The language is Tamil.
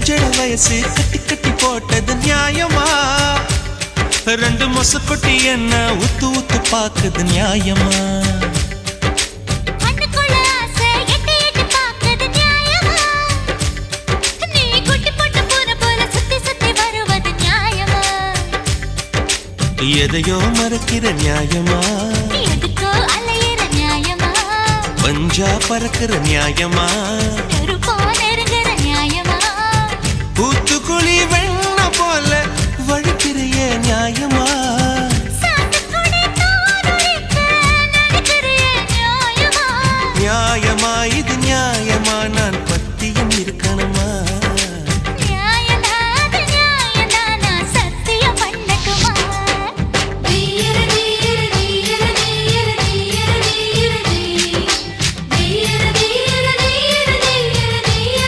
ஜட வயசு கட்டி கட்டி போட்டது நியாயமா? ரெண்டு மொசக்குட்டி என்ன உத்து உத்து பாக்குது நியாயமா? எதையோ மறக்கிற நியாயமா? எதுக்கோ அலையிற நியாயமா? பஞ்சா பறக்கிற நியாயமா?